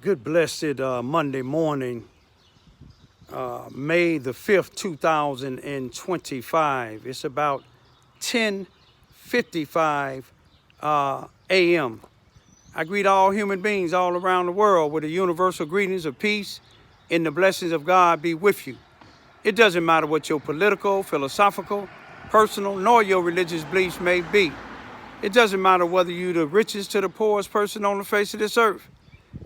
Good blessed Monday morning, May the 5th, 2025. It's about 10:55 a.m. I greet all human beings all around the world with the universal greetings of peace and the blessings of God be with you. It doesn't matter what your political, philosophical, personal, nor your religious beliefs may be. It doesn't matter whether you're the richest to the poorest person on the face of this earth.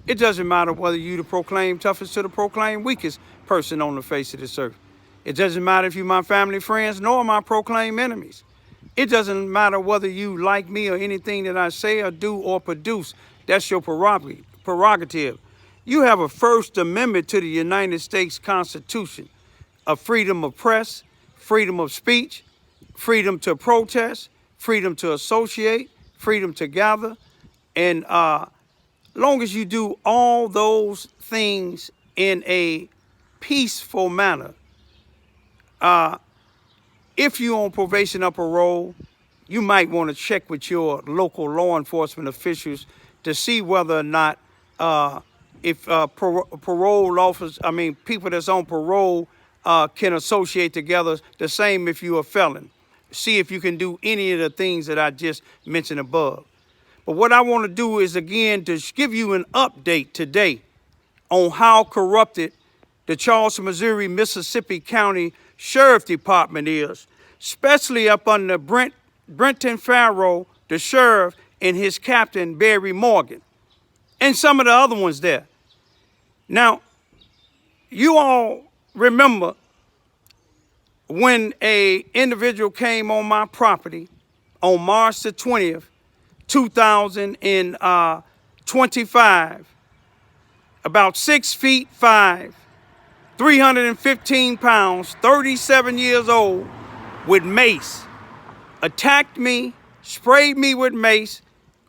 It doesn't matter whether you the proclaimed toughest to the proclaimed weakest person on the face of this earth. It doesn't matter if you my family, friends, nor my proclaimed enemies. It doesn't matter whether you like me or anything that I say or do or produce. That's your prerogative. You have a First Amendment to the United States Constitution, a freedom of press, freedom of speech, freedom to protest, freedom to associate, freedom to gather, and long as you do all those things in a peaceful manner, if you're on probation or parole, you might want to check with your local law enforcement officials to see whether or not parole officers, people that's on parole can associate together. The same if you're a felon. See if you can do any of the things that I just mentioned above. But what I want to do is, again, to give you an update today on how corrupted the Charleston, Missouri, Mississippi County Sheriff Department is, especially up under Brenton Farrow, the sheriff, and his captain, Barry Morgan, and some of the other ones there. Now, you all remember when a individual came on my property on March the 20th, 2025, about 6'5", 315 pounds, 37 years old, with mace, attacked me, sprayed me with mace,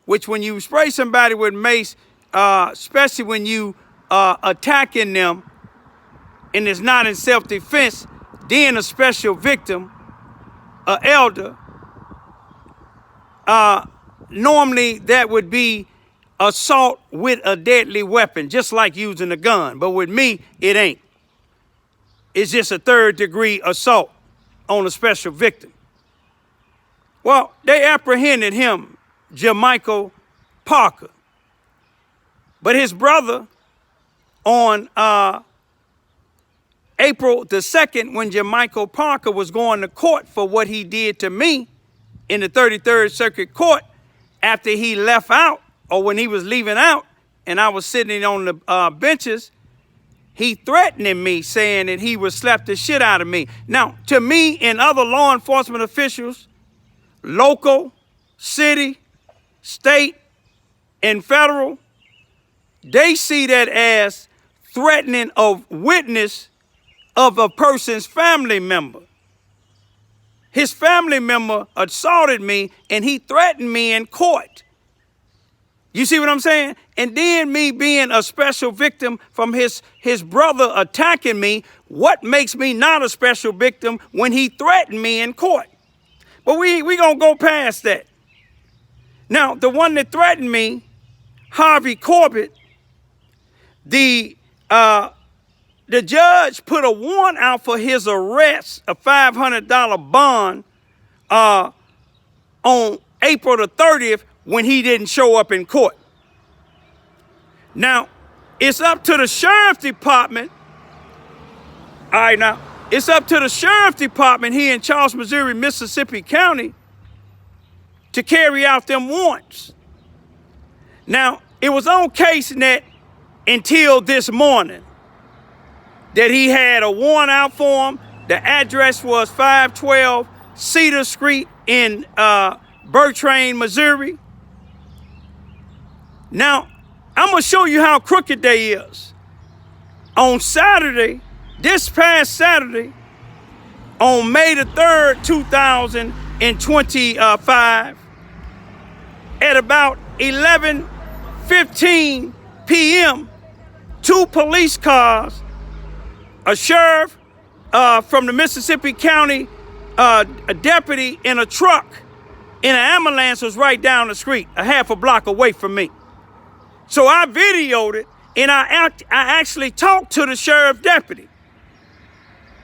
which when you spray somebody with mace, especially when you attacking them and it's not in self-defense, then a special victim, an elder, normally that would be assault with a deadly weapon, just like using a gun. But with me, it ain't. It's just a third-degree assault on a special victim. Well, they apprehended him, Jermichael Parker. But his brother on April the 2nd, when Jermichael Parker was going to court for what he did to me in the 33rd Circuit Court, after he left out, or when he was leaving out, and I was sitting on the benches, he threatened me, saying that he would slap the shit out of me. Now, to me and other law enforcement officials, local, city, state, and federal, they see that as threatening of witness of a person's family member. His family member assaulted me and he threatened me in court. You see what I'm saying? And then me being a special victim from his brother attacking me, what makes me not a special victim when he threatened me in court? But we gonna go past that. Now, the one that threatened me, Harvey Corbett, the judge put a warrant out for his arrest, a $500 bond, on April the 30th when he didn't show up in court. Now, it's up to the sheriff department. All right, now, it's up to the sheriff department here in Charleston, Missouri, Mississippi County to carry out them warrants. Now, it was on CaseNet until this morning that he had a warrant out for him. The address was 512 Cedar Street in Bertrand, Missouri. Now, I'm going to show you how crooked they is. On Saturday, this past Saturday, on May the 3rd, 2025, at about 11:15 p.m., 2 police cars, a sheriff from the Mississippi County, a deputy in a truck, in an ambulance was right down the street, a half a block away from me. So I videoed it and I actually talked to the sheriff deputy.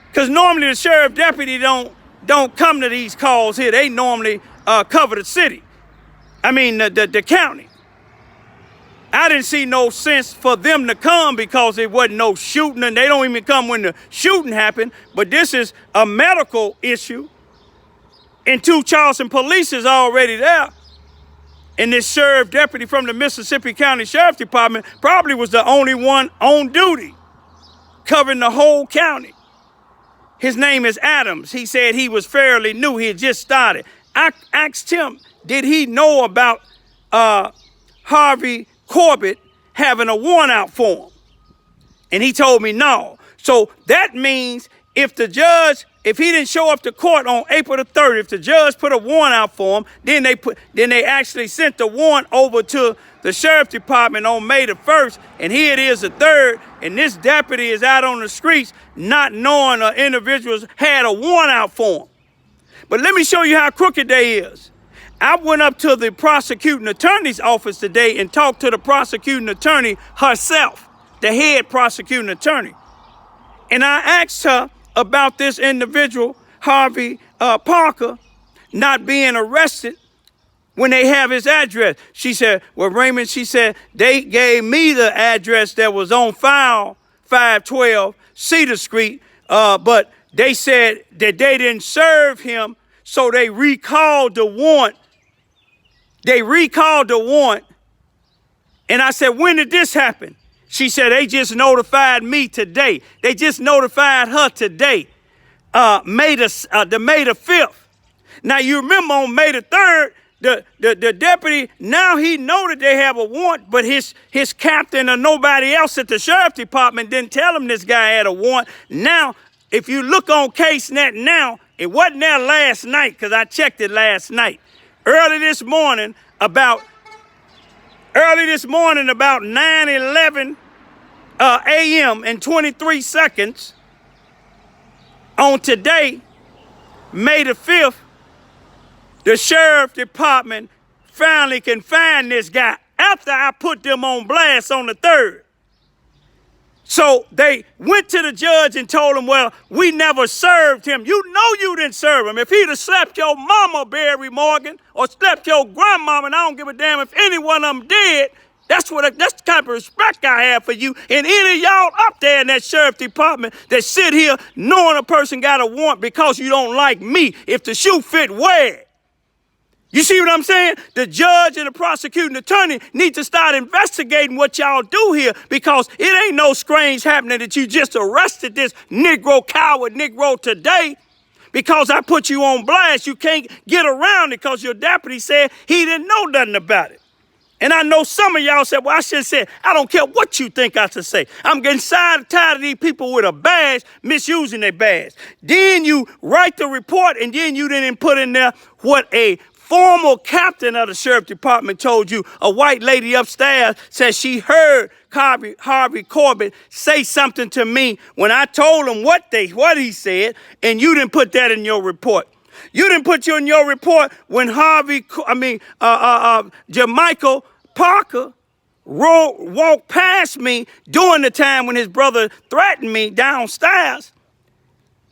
Because normally the sheriff deputy don't come to these calls here. They normally cover the city. I mean, the county. I didn't see no sense for them to come because it wasn't no shooting, and they don't even come when the shooting happened. But this is a medical issue, and 2 Charleston police is already there. And this sheriff deputy from the Mississippi County Sheriff's Department probably was the only one on duty covering the whole county. His name is Adams. He said he was fairly new. He had just started. I asked him, did he know about Harvey Corbett having a warrant out for him? And he told me no. So that means if the judge, if he didn't show up to court on April the 30th, if the judge put a warrant out for him, then they actually sent the warrant over to the sheriff's department on May the 1st, and here it is the 3rd, and this deputy is out on the streets not knowing individuals had a warrant out for him. But let me show you how crooked they is. I went up to the prosecuting attorney's office today and talked to the prosecuting attorney herself, the head prosecuting attorney. And I asked her about this individual, Harvey Parker, not being arrested when they have his address. She said, well, Raymond, she said, they gave me the address that was on file, 512 Cedar Street, but they said that they didn't serve him, so they recalled the warrant. They recalled the warrant. And I said, when did this happen? She said, they just notified me today. They just notified her today, May the 5th. Now, you remember on May the 3rd, the deputy, now he know that they have a warrant, but his captain or nobody else at the sheriff's department didn't tell him this guy had a warrant. Now, if you look on CaseNet now, it wasn't there last night because I checked it last night. Early this morning, about 9:11 a.m. and 23 seconds on today, May the 5th, the sheriff's department finally can find this guy after I put them on blast on the 3rd. So they went to the judge and told him, well, we never served him. You know you didn't serve him. If he'd have slapped your mama, Barry Morgan, or slapped your grandmama, and I don't give a damn if any one of them did, that's the type of respect I have for you. And any of y'all up there in that sheriff's department that sit here knowing a person got a warrant because you don't like me, if the shoe fit, wear it. You see what I'm saying? The judge and the prosecuting attorney need to start investigating what y'all do here, because it ain't no strange happening that you just arrested this coward Negro today because I put you on blast. You can't get around it because your deputy said he didn't know nothing about it. And I know some of y'all said, well, I should have said, I don't care what you think I should say. I'm getting tired of these people with a badge misusing their badge. Then you write the report, and then you didn't put in there what a former captain of the sheriff's department told you. A white lady upstairs said she heard Harvey Corbett say something to me when I told him what he said, and you didn't put that in your report. You didn't put in your report when Jermichael Parker walked past me during the time when his brother threatened me downstairs.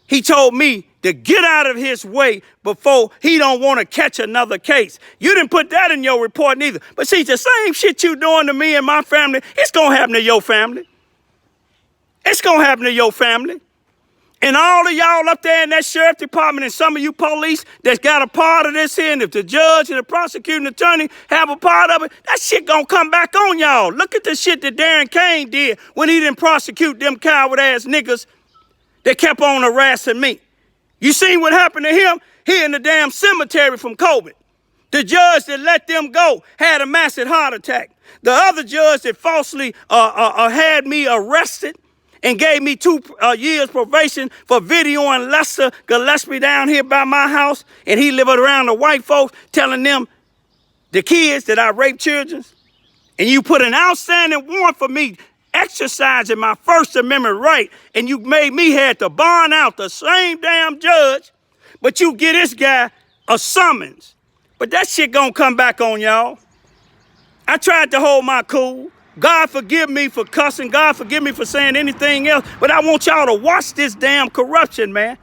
He told me to get out of his way before he don't want to catch another case. You didn't put that in your report neither. But see, the same shit you doing to me and my family, it's going to happen to your family. It's going to happen to your family. And all of y'all up there in that sheriff's department and some of you police that's got a part of this here, and if the judge and the prosecuting attorney have a part of it, that shit gonna come back on y'all. Look at the shit that Darren Cain did when he didn't prosecute them coward-ass niggas that kept on harassing me. You seen what happened to him? He in the damn cemetery from COVID. The judge that let them go had a massive heart attack. The other judge that falsely had me arrested and gave me 2 years probation for videoing Lester Gillespie down here by my house, and he living around the white folks telling them, the kids, that I rape children. And you put an outstanding warrant for me exercising my First Amendment right, and you made me have to bond out the same damn judge, but you get this guy a summons. But that shit gonna come back on y'all. I tried to hold my cool. God forgive me for cussing. God forgive me for saying anything else. But I want y'all to watch this damn corruption, man.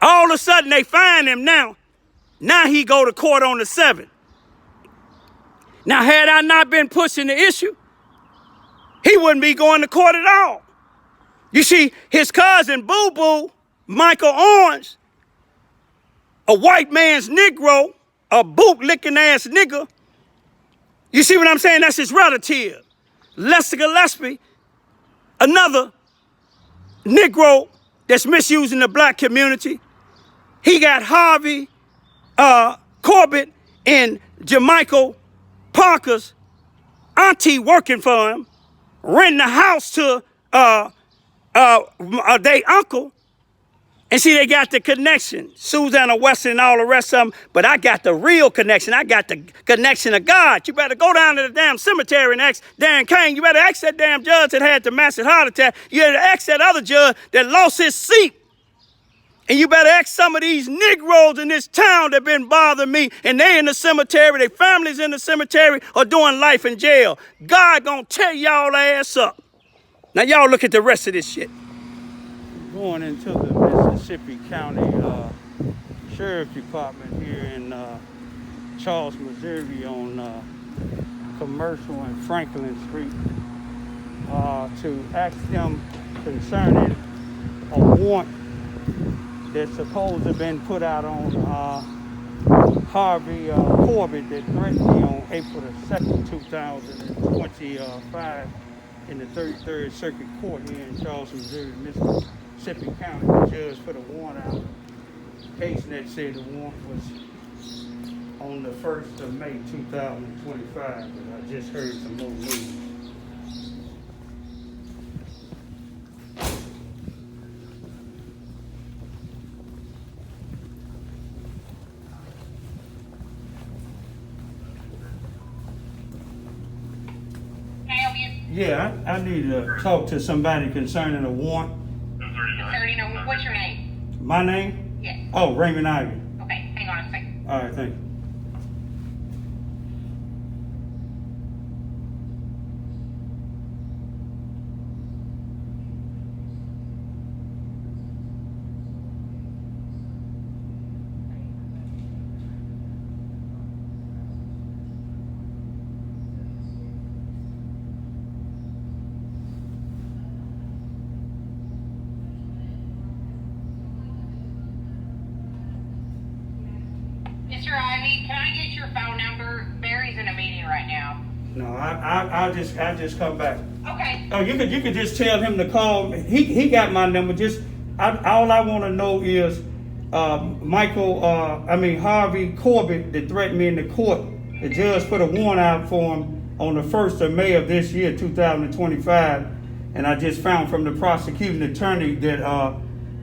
All of a sudden, they find him now. Now he go to court on the 7th. Now, had I not been pushing the issue, he wouldn't be going to court at all. You see, his cousin, Boo-Boo, Michael Orange, a white man's Negro, a boot-licking ass nigga. You see what I'm saying? That's his relative. Lester Gillespie, another Negro that's misusing the black community. He got Harvey Corbett and Jermichael Parker's auntie working for him, renting a house to their uncle. And see, they got the connection, Susanna Weston and all the rest of them, but I got the real connection. I got the connection of God. You better go down to the damn cemetery and ask Dan Kane. You better ask that damn judge that had the massive heart attack. You better ask that other judge that lost his seat. And you better ask some of these Negroes in this town that been bothering me, and they in the cemetery, their families in the cemetery, or doing life in jail. God gonna tear y'all ass up. Now y'all look at the rest of this shit. Going into the Mississippi County Sheriff Department here in Charleston, Missouri on Commercial and Franklin Street to ask them concerning a warrant that's supposed to have been put out on Harvey Corbett that threatened me on April the 2nd, 2025 in the 33rd Circuit Court here in Charleston, Missouri, Mississippi County. The judge put a warrant out. Case that said the warrant was on the 1st of May, 2025, but I just heard some more news. Yeah, I need to talk to somebody concerning a warrant. What's your name? My name? Yes. Oh, Raymond Ivy. Okay, hang on a second. All right, thank you. Mr. Ivy, can I get your phone number? Barry's in a meeting right now. No, I'll just come back. Okay. Oh, you could just tell him to call me. He got my number. All I want to know is Harvey Corbett that threatened me in the court. The judge put a warrant out for him on the 1st of May of this year, 2025, and I just found from the prosecuting attorney that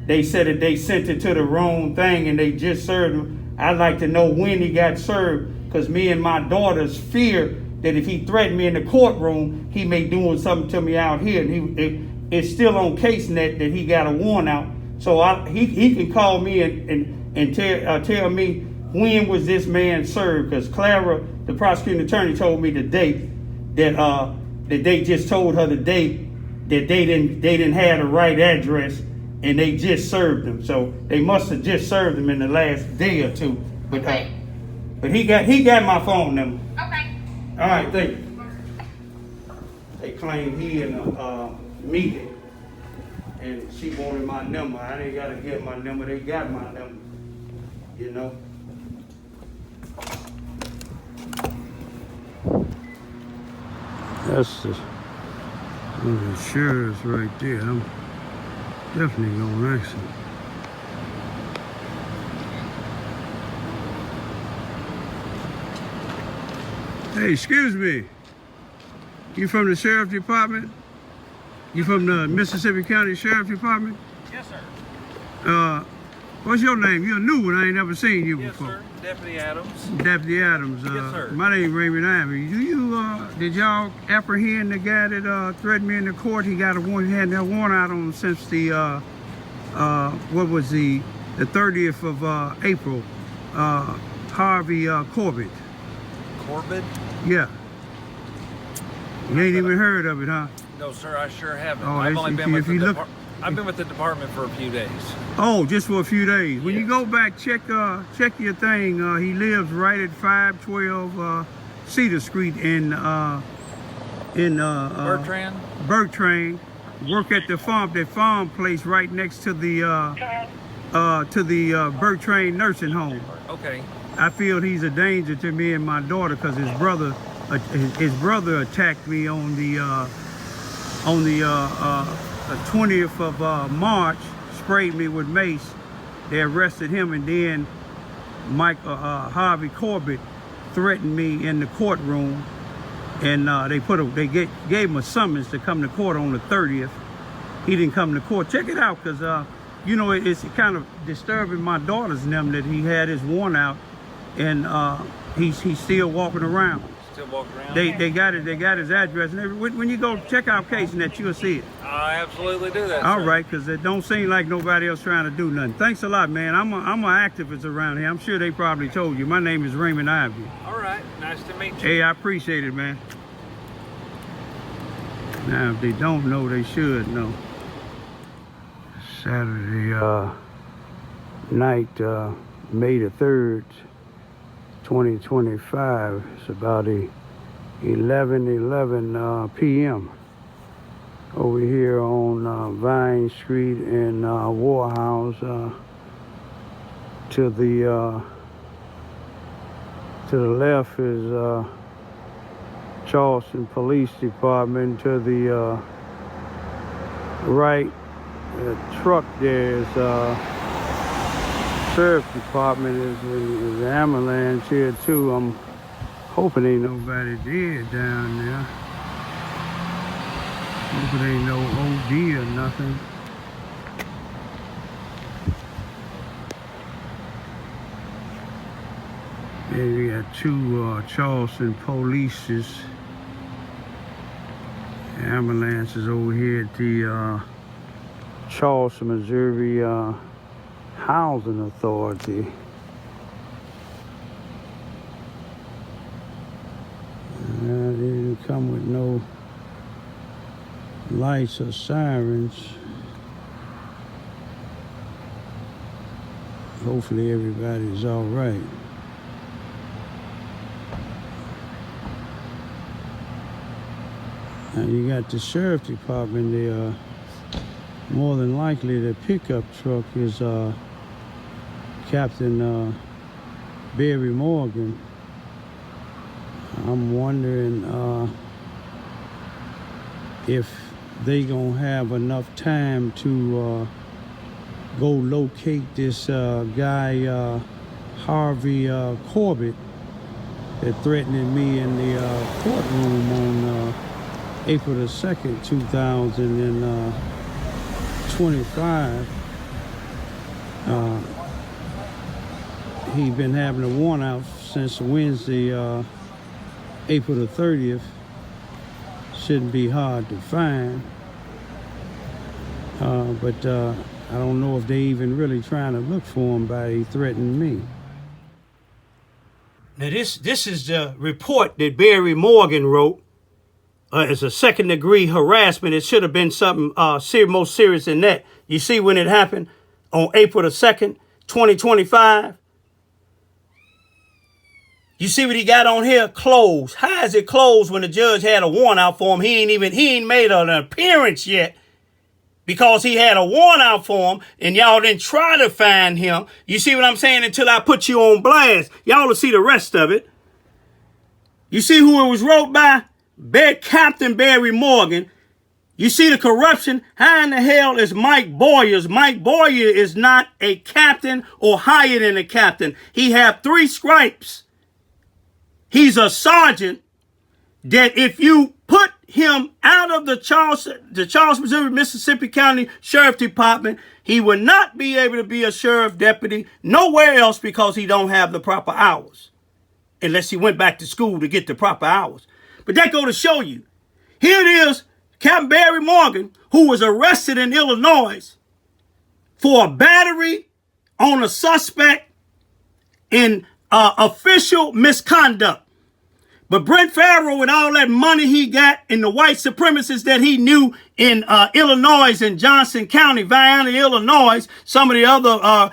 they said that they sent it to the wrong thing and they just served him. I'd like to know when he got served, because me and my daughters fear that if he threatened me in the courtroom, he may doing something to me out here. And it's still on CaseNet that he got a warrant out. So he can call me and tell me when was this man served, because Clara, the prosecuting attorney, told me the date that they just told her the date that they didn't have the right address. And they just served him, so they must have just served him in the last day or two. But okay. But he got my phone number. Okay. All right, thank you. They claim he in a meeting, and she wanted my number. I didn't gotta get my number. They got my number. You know. That's the sheriff's right there. I'm definitely gonna ask him. Hey, excuse me. You from the Sheriff Department? You from the Mississippi County Sheriff Department? Yes, sir. What's your name? You're a new one. I ain't never seen you Yes, before. sir. Deputy Adams. Deputy Adams. Yes, sir. My name is Raymond Ivy. Did y'all apprehend the guy that threatened me in the court? He got he had that warrant out on him since the what was the 30th of April. Harvey Corbett. Corbett? Yeah. You ain't even heard of it, huh? No, sir, I sure haven't. Oh, I've it's- only if been you- with if the you look- department. I've been with the department for a few days. Oh, just for a few days. When you Yes. go back, check your thing. He lives right at 512 Cedar Street in Bertrand? Bertrand. Work at the farm place right next to the Bertrand nursing home. Okay. I feel he's a danger to me and my daughter because his brother attacked me on the 20th of March, sprayed me with mace. They arrested him, and then Harvey Corbett threatened me in the courtroom, and they gave him a summons to come to court on the 30th. He didn't come to court. Check it out, because it's kind of disturbing my daughters and them that he had his warrant out, and he's still walking around. Still walking around? They got his address, and when you go check our case, and that you'll see it. I absolutely do that, All sir. right, because it don't seem like nobody else trying to do nothing. Thanks a lot, man. I'm an activist around here. I'm sure they probably told you. My name is Raymond Ivy. All right. Nice to meet you. Hey, I appreciate it, man. Now, if they don't know, they should know. Saturday night, May the 3rd, 2025. It's about 11 p.m. over here on Vine Street in Warhouse. To the left is Charleston Police Department. To the right, the truck there is Sheriff Department. Is an ambulance here too. I'm hoping ain't nobody dead down there. Hoping ain't no OD or nothing. Then we got two Charleston polices. Ambulances over here at the Charleston, Missouri Housing Authority. They didn't come with no lights or sirens. Hopefully everybody's all right. Now you got the Sheriff Department there. More than likely the pickup truck is Captain Barry Morgan. I'm wondering if they gonna have enough time to go locate this guy Harvey Corbett that threatened me in the courtroom on April the 2nd, 2025. He's been having a warrant out since Wednesday, April the 30th. Shouldn't be hard to find. But I don't know if they even really trying to look for him by he threatening me. Now this is the report that Barry Morgan wrote. It's a second-degree harassment. It should have been something more serious than that. You see when it happened on April the 2nd, 2025? You see what he got on here? Closed. How is it closed when the judge had a warrant out for him? He ain't made an appearance yet because he had a warrant out for him and y'all didn't try to find him. You see what I'm saying? Until I put you on blast. Y'all will see the rest of it. You see who it was wrote by? Captain Barry Morgan. You see the corruption? How in the hell is Mike Boyers? Mike Boyer is not a captain or higher than a captain. He have 3 stripes. He's a sergeant that if you put him out of the Charleston, Missouri, Mississippi County Sheriff Department, he would not be able to be a sheriff deputy nowhere else because he don't have the proper hours. Unless he went back to school to get the proper hours. But that go to show you. Here it is, Captain Barry Morgan, who was arrested in Illinois for a battery on a suspect in official misconduct. But Brent Farrell, with all that money he got and the white supremacists that he knew in Illinois and Johnson County, Vienna, Illinois, some of the other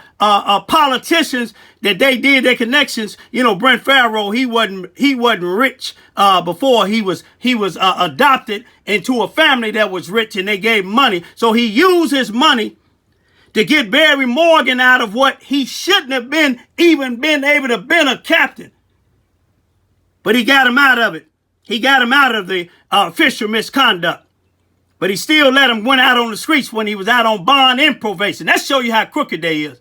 politicians that they did their connections, you know, Brent Farrell, he wasn't rich before he was adopted into a family that was rich, and they gave him money. So he used his money to get Barry Morgan out of what he shouldn't have been able to been a captain. But he got him out of it. He got him out of the official misconduct. But he still let him went out on the streets when he was out on bond and probation. That show you how crooked they is.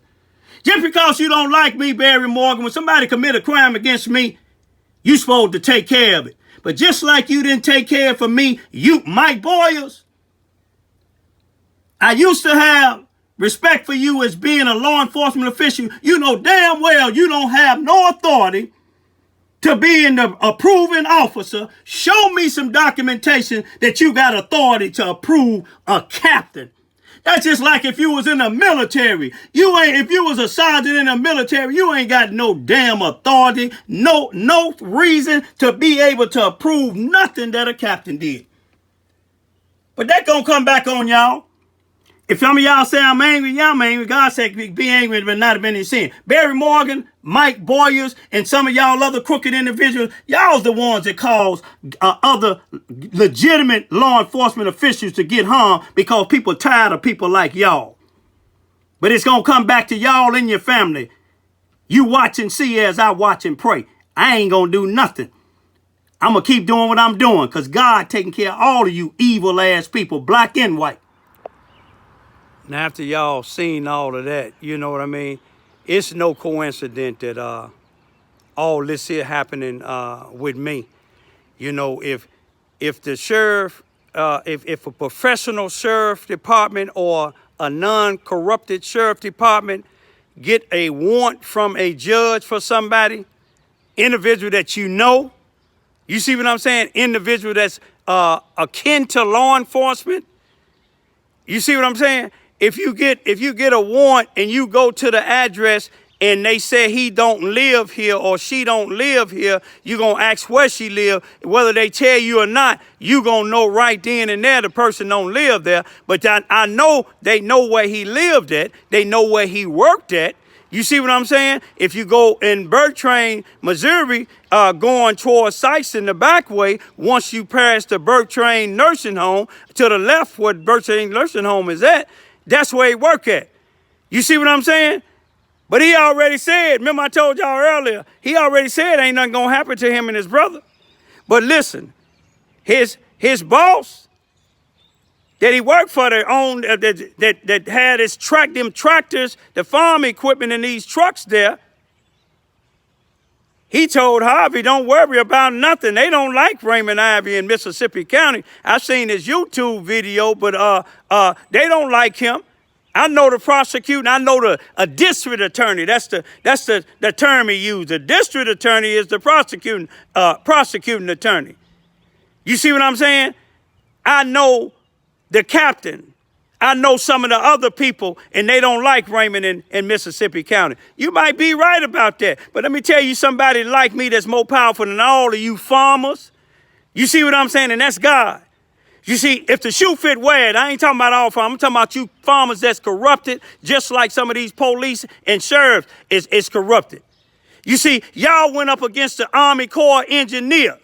Just because you don't like me, Barry Morgan, when somebody commit a crime against me, you supposed to take care of it. But just like you didn't take care of me, you, Mike Boyers, I used to have respect for you as being a law enforcement official. You know damn well you don't have no authority to be in the approving officer. Show me some documentation that you got authority to approve a captain. That's just like if you was in the military. If you was a sergeant in the military, you ain't got no damn authority, no reason to be able to approve nothing that a captain did. But that gonna come back on y'all. If some of y'all say I'm angry, y'all angry. God said be angry but not have been in sin. Barry Morgan, Mike Boyers, and some of y'all other crooked individuals, y'all's the ones that cause other legitimate law enforcement officials to get harmed because people tired of people like y'all. But it's going to come back to y'all and your family. You watch and see as I watch and pray. I ain't going to do nothing. I'm going to keep doing what I'm doing because God taking care of all of you evil ass people, black and white. Now, after y'all seen all of that, you know what I mean? It's no coincidence that all this here happening with me. You know, if the sheriff, if a professional sheriff department or a non-corrupted sheriff department get a warrant from a judge for somebody, individual that you know, you see what I'm saying? Individual that's akin to law enforcement. You see what I'm saying? If you get a warrant and you go to the address and they say he don't live here or she don't live here, you gonna ask where she live. Whether they tell you or not, you gonna know right then and there the person don't live there. But I know they know where he lived at. They know where he worked at. You see what I'm saying? If you go in Bertrand, Missouri, going towards Sykes in the back way, once you pass the Bertrand nursing home, to the left where Bertrand nursing home is at, that's where he work at. You see what I'm saying? But he already said, remember I told y'all earlier, he already said ain't nothing gonna happen to him and his brother. But listen, his boss that he worked for, their own, that had his them tractors, the farm equipment and these trucks there, he told Harvey, don't worry about nothing. They don't like Raymond Ivey in Mississippi County. I've seen his YouTube video, but they don't like him. I know the prosecutor. I know a district attorney. That's the term he used. The district attorney is the prosecuting attorney. You see what I'm saying? I know the captain. I know some of the other people, and they don't like Raymond in Mississippi County. You might be right about that, but let me tell you somebody like me that's more powerful than all of you farmers. You see what I'm saying? And that's God. You see, if the shoe fit, wear it. I ain't talking about all farmers. I'm talking about you farmers that's corrupted, just like some of these police and sheriffs is corrupted. You see, y'all went up against the Army Corps engineer.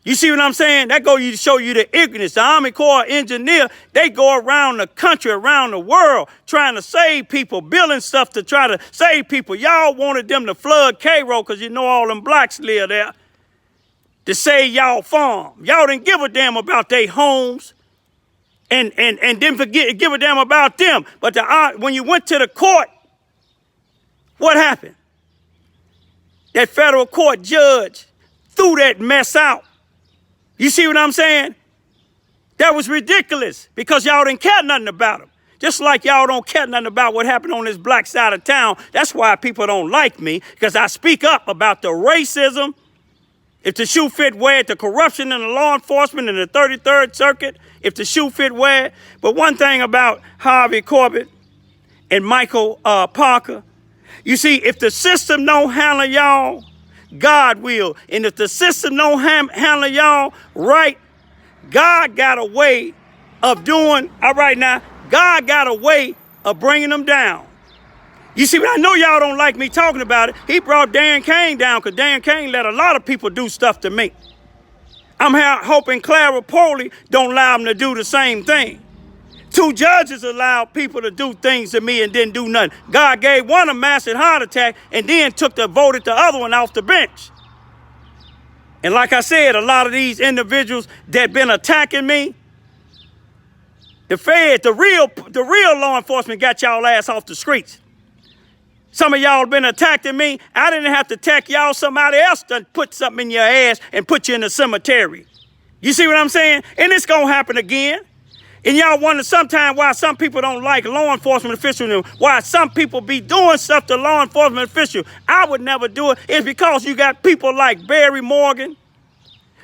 You see what I'm saying? That go to show you the ignorance. The Army Corps engineer, they go around the country, around the world, trying to save people, building stuff to try to save people. Y'all wanted them to flood Cairo because you know all them blacks live there, to save y'all farm. Y'all didn't give a damn about their homes and didn't give a damn about them. But when you went to the court, what happened? That federal court judge threw that mess out. You see what I'm saying? That was ridiculous because y'all didn't care nothing about them. Just like y'all don't care nothing about what happened on this black side of town. That's why people don't like me, because I speak up about the racism, if the shoe fit, wear it, the corruption in the law enforcement in the 33rd Circuit, if the shoe fit, wear it. But one thing about Harvey Corbett and Michael Parker, you see, if the system don't handle y'all, God will. And if the system don't handle y'all right, God got a way of doing, all right now, God got a way of bringing them down. You see, I know y'all don't like me talking about it. He brought Dan Cain down because Dan Cain let a lot of people do stuff to me. I'm hoping Clara Poley don't allow him to do the same thing. 2 judges allowed people to do things to me and didn't do nothing. God gave one a massive heart attack and then voted the other one off the bench. And like I said, a lot of these individuals that been attacking me, the feds, the real law enforcement got y'all ass off the streets. Some of y'all been attacking me. I didn't have to attack y'all. Somebody else done put something in your ass and put you in the cemetery. You see what I'm saying? And it's going to happen again. And y'all wonder sometimes why some people don't like law enforcement officials and why some people be doing stuff to law enforcement officials. I would never do it. It's because you got people like Barry Morgan,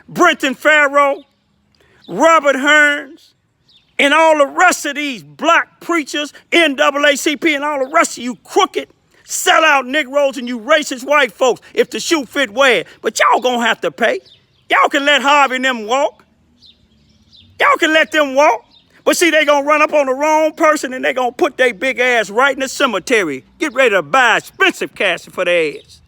Brenton Farrow, Robert Hearns, and all the rest of these black preachers, NAACP, and all the rest of you crooked, sellout Negroes and you racist white folks, if the shoe fit, wear it. But y'all gonna have to pay. Y'all can let Harvey and them walk. Y'all can let them walk. But see, they gonna run up on the wrong person and they gonna put their big ass right in the cemetery. Get ready to buy expensive casket for their ass.